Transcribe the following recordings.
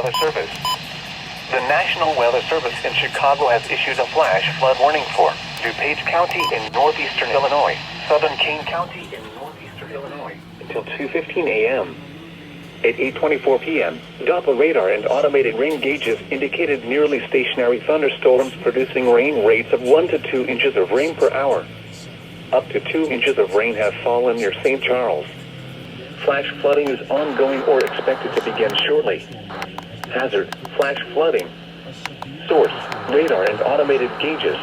Weather Service. The National Weather Service in Chicago has issued a flash flood warning for DuPage County in northeastern Illinois, southern Kane County in northeastern Illinois, until 2:15 a.m. At 8:24 p.m., Doppler radar and automated rain gauges indicated nearly stationary thunderstorms producing rain rates of 1 to 2 inches of rain per hour. Up to 2 inches of rain have fallen near St. Charles. Flash flooding is ongoing or expected to begin shortly. Hazard: flash flooding. Source: radar and automated gauges.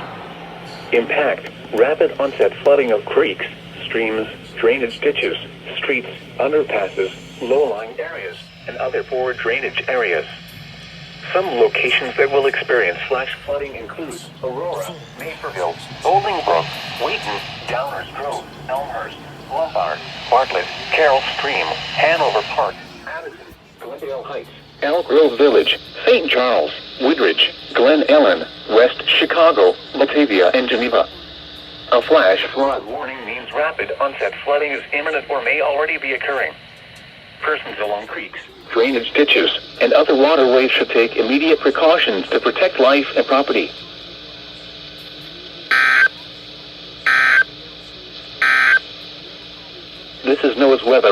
Impact: rapid onset flooding of creeks, streams, drainage ditches, streets, underpasses, low-lying areas, and other poor drainage areas. Some locations that will experience flash flooding include Aurora, Naperville, Bolingbrook, Wheaton, Downers Grove, Elmhurst, Lombard, Bartlett, Carroll Stream, Hanover Park, Madison, Glendale Heights, Elk Grove Village, St. Charles, Woodridge, Glen Ellen, West Chicago, Batavia, and Geneva. A flash flood warning means rapid onset flooding is imminent or may already be occurring. Persons along creeks, drainage ditches, and other waterways should take immediate precautions to protect life and property. This is NOAA's weather.